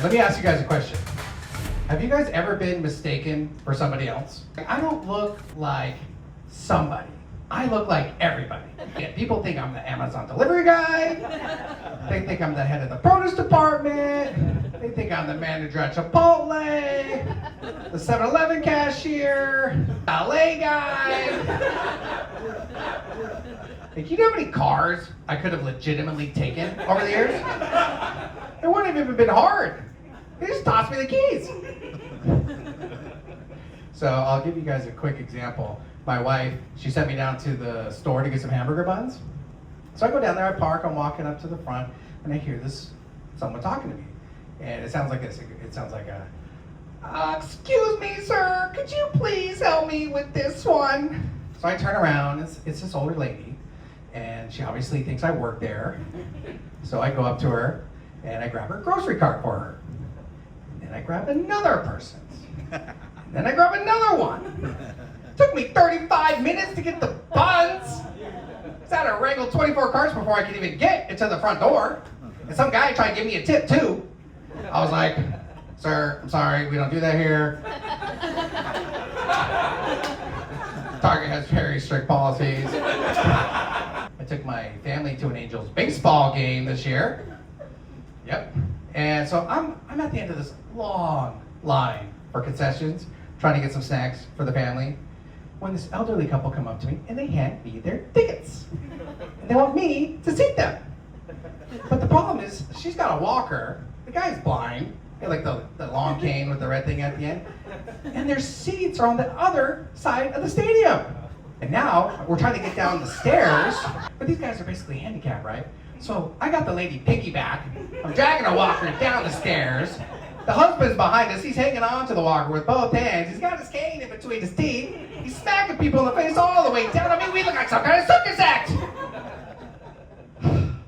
let me ask you guys a question. Have you guys ever been mistaken for somebody else? I don't look like somebody. I look like everybody. Yeah, people think I'm the Amazon delivery guy. They think I'm the head of the produce department. They think I'm the manager at Chipotle, the 7-Eleven cashier, LA guy. Like, you know how many cars I could have legitimately taken over the years? It wouldn't have even been hard. They just tossed me the keys. So I'll give you guys a quick example. My wife, she sent me down to the store to get some hamburger buns. So I go down there, I park, I'm walking up to the front, and I hear someone talking to me. And it sounds like this. It sounds like excuse me, sir, could you please help me with this one? So I turn around, it's this older lady, and she obviously thinks I work there. So I go up to her, and I grab her grocery cart for her. And then I grab another person's. And then I grab another one. Took me 35 minutes to get the buns. I had to wrangle 24 carts before I could even get into the front door. And some guy tried to give me a tip too. I was like, sir, I'm sorry, we don't do that here. Target has very strict policies. I took my family to an Angels baseball game this year. Yep. And so I'm at the end of this long line for concessions, trying to get some snacks for the family, when this elderly couple come up to me and they hand me their tickets. And they want me to seat them. But the problem is, she's got a walker, the guy's blind, like the long cane with the red thing at the end, and their seats are on the other side of the stadium. And now, we're trying to get down the stairs, but these guys are basically handicapped, right? So I got the lady piggyback, I'm dragging her walker down the stairs. The husband's behind us, he's hanging on to the walker with both hands. He's got his cane in between his teeth. He's smacking people in the face all the way down. I mean, we look like some kind of circus act.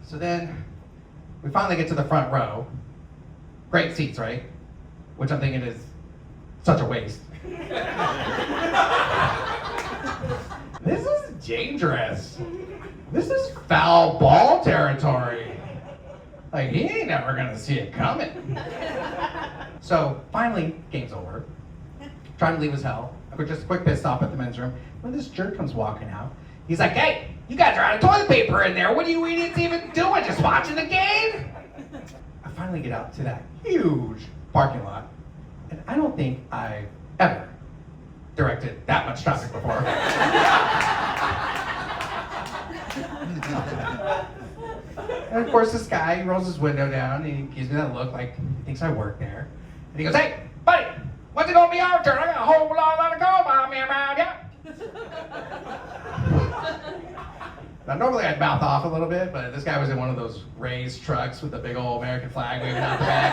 So then, we finally get to the front row. Great seats, right? Which I'm thinking is such a waste. This is dangerous. This is foul ball territory. Like, he ain't never gonna see it coming. So finally, game's over. Trying to leave as hell. We're just a quick pit stop at the men's room. When this jerk comes walking out, he's like, hey, you guys are out of toilet paper in there. What are you idiots even doing? Just watching the game? I finally get out to that huge parking lot, and I don't think I've ever directed that much traffic before. And of course, this guy, he rolls his window down and he gives me that look like he thinks I work there. And he goes, hey, buddy, when's it gonna be our turn? I got a whole lot of go by me around here. Now, normally I'd mouth off a little bit, but this guy was in one of those raised trucks with the big old American flag waving out the back.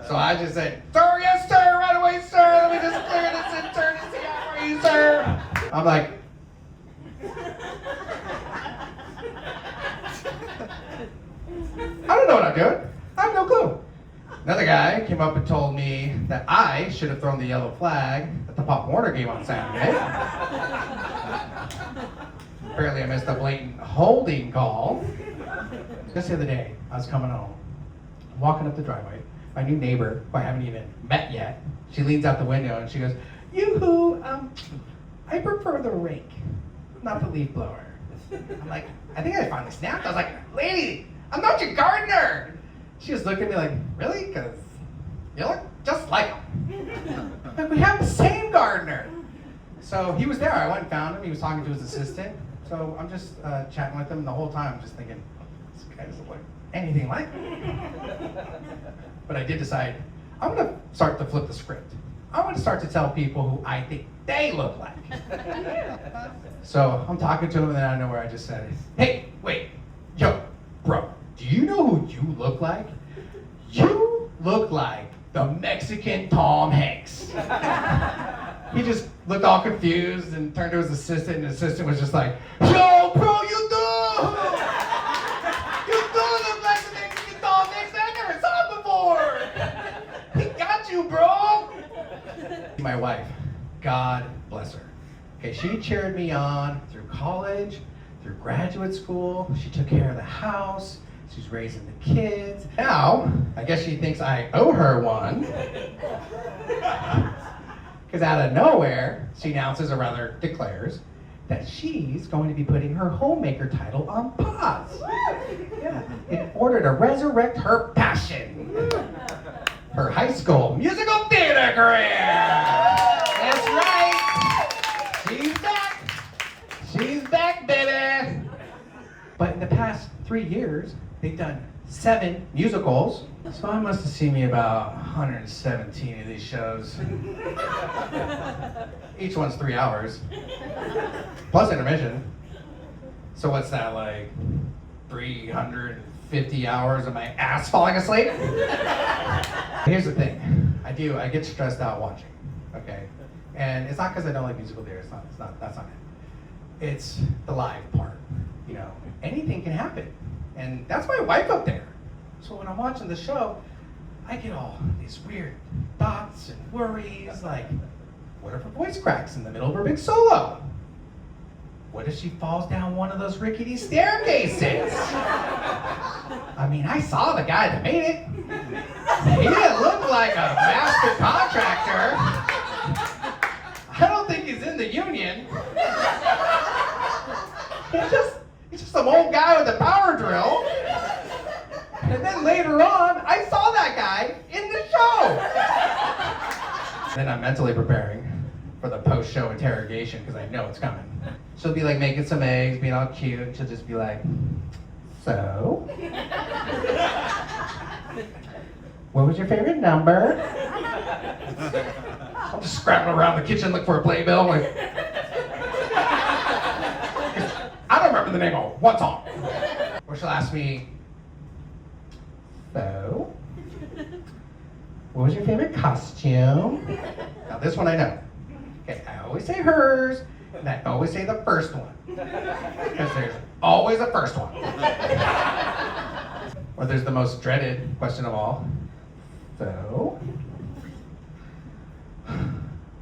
So I just said, sir, yes, sir, right away, sir. Let me just clear this and turn this thing out for you, sir. I'm like, I don't know what I'm doing. I have no clue. Another guy came up and told me that I should have thrown the yellow flag at the Pop Warner game on Saturday. Apparently I missed a blatant holding call. Just the other day, I was coming home, walking up the driveway. My new neighbor, who I haven't even met yet, she leans out the window and she goes, yoo-hoo, I prefer the rake, not the leaf blower. I'm like, I think I finally snapped. I was like, lady, I'm not your gardener. She just looked at me like, really? Because you look just like him. Like, we have the same gardener. So he was there. I went and found him. He was talking to his assistant. So I'm just chatting with him, and the whole time I'm just thinking, this guy doesn't look anything like me. But I did decide, I'm going to start to flip the script. I'm going to start to tell people who I think they look like. So I'm talking to him, and then out of nowhere I just said, hey, wait, yo, bro, do you know who you look like? You look like the Mexican Tom Hanks. He just looked all confused and turned to his assistant, and the assistant was just like, yo, bro, you do! You do look like the Mexican Tom Hanks. I never saw him before. He got you, bro. My wife, God bless her. Okay, she cheered me on through college, through graduate school. She took care of the house. She's raising the kids. Now, I guess she thinks I owe her one. Because out of nowhere, she announces, or rather declares, that she's going to be putting her homemaker title on pause. Yeah, in order to resurrect her passion. Her high school musical theater career. That's right. She's back. She's back, baby. But in the past 3 years, they've done 7 musicals. So I must have seen me about 117 of these shows. Each one's 3 hours. Plus intermission. So what's that, like 350 hours of my ass falling asleep? Here's the thing. I get stressed out watching, okay? And it's not because I don't like musical theater, that's not it. It's the live part, you know? Anything can happen. And that's my wife up there. So when I'm watching the show, I get all these weird thoughts and worries, like, what if her voice cracks in the middle of her big solo? What if she falls down one of those rickety staircases? I mean, I saw the guy that made it. He didn't look like a master contractor. I don't think he's in the union. He's just some old guy with a power drill. And then later on, I saw that guy in the show. Then I'm mentally preparing for the post-show interrogation because I know it's coming. She'll be like making some eggs, being all cute, and she'll just be like, so? What was your favorite number? I'm just scrabbling around the kitchen looking for a playbill. Like, I don't remember the name of one song. Or she'll ask me, so? What was your favorite costume? Now this one I know. Okay, I always say hers, and I always say the first one. Because there's always a first one. Or there's the most dreaded question of all. So?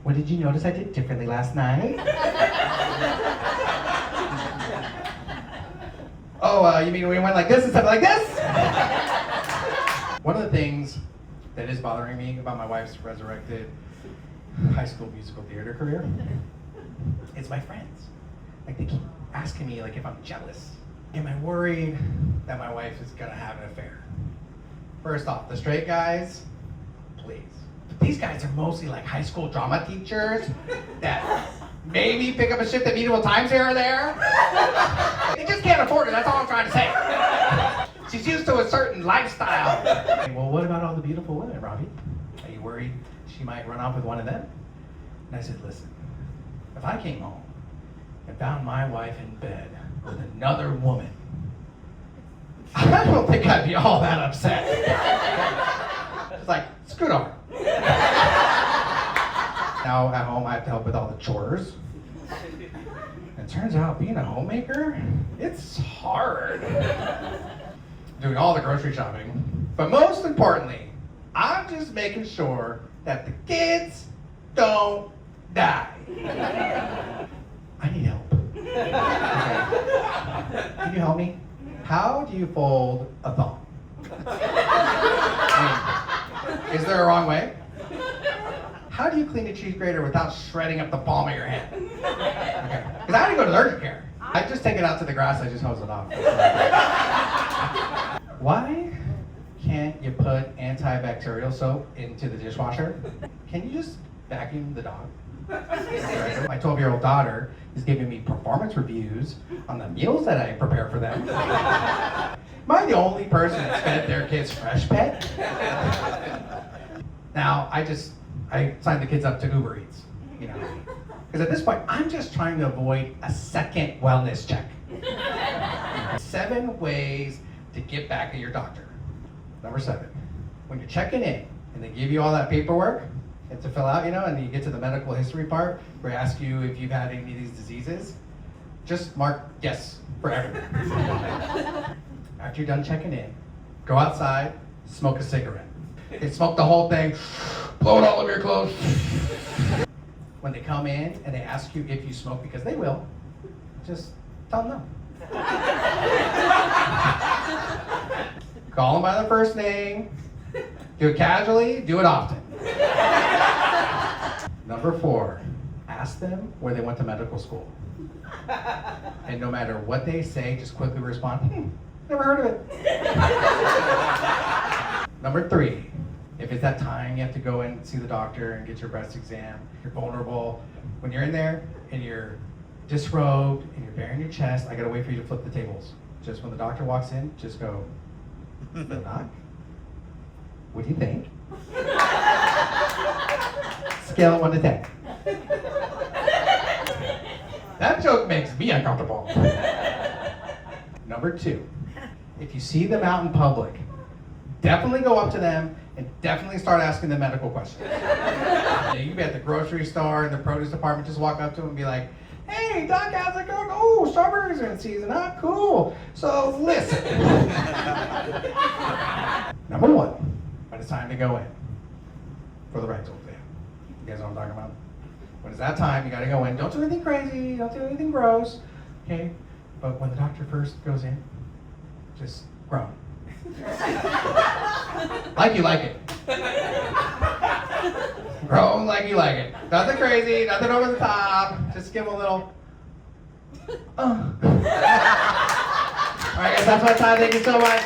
What did you notice I did differently last night? Oh, you mean we went like this instead of like this? One of the things that is bothering me about my wife's resurrected high school musical theater career is my friends. Like, they keep asking me, like, if I'm jealous. Am I worried that my wife is gonna have an affair? First off, the straight guys, please. But these guys are mostly like high school drama teachers that maybe pick up a shift at medieval times here or there. They just can't afford it, that's all I'm trying to say. She's used to a certain lifestyle. Okay, well, what about all the beautiful women, Robbie? Are you worried she might run off with one of them? And I said, listen, if I came home and found my wife in bed with another woman, I don't think I'd be all that upset. It's like, scoot over. Now at home I have to help with all the chores. And it turns out being a homemaker, it's hard. Doing all the grocery shopping. But most importantly, I'm just making sure that the kids don't die. I need help. Okay. Can you help me? How do you fold a thong? Is there a wrong way? How do you clean a cheese grater without shredding up the palm of your hand? Okay. Because I had to go to urgent care. I just take it out to the grass, I just hose it off. Why can't you put antibacterial soap into the dishwasher? Can you just vacuum the dog? My 12-year-old daughter is giving me performance reviews on the meals that I prepare for them. Am I the only person that's fed their kids Fresh Pet? Now, I signed the kids up to Uber Eats, you know. Because at this point, I'm just trying to avoid a second wellness check. 7 ways to get back at your doctor. Number 7, when you're checking in and they give you all that paperwork to fill out, you know, and you get to the medical history part where they ask you if you've had any of these diseases, just mark yes for everything. After you're done checking in, go outside, smoke a cigarette. They smoke the whole thing, blow it all over your clothes. When they come in and they ask you if you smoke, because they will, just tell them no. Call them by their first name. Do it casually, do it often. Number 4, ask them where they went to medical school. And no matter what they say, just quickly respond, never heard of it. Number 3, if it's that time you have to go in and see the doctor and get your breast exam, you're vulnerable. When you're in there and you're disrobed and you're bearing your chest, I gotta wait for you to flip the tables. Just when the doctor walks in, just go, doc, what do you think? Scale of 1 to 10. That joke makes me uncomfortable. Number 2, if you see them out in public, definitely go up to them and definitely start asking them medical questions. You can be at the grocery store, in the produce department, just walk up to them and be like, hey, doc, how's it going? Oh, strawberries are in season, huh? Cool. So listen. Number 1, when it's time to go in for the rectal exam. You guys know what I'm talking about? When it's that time, you gotta go in. Don't do anything crazy, don't do anything gross, okay? But when the doctor first goes in, just groan. Like you like it. Groan like you like it. Nothing crazy, nothing over the top. Just give them a little. All right, guys, that's my time. Thank you so much.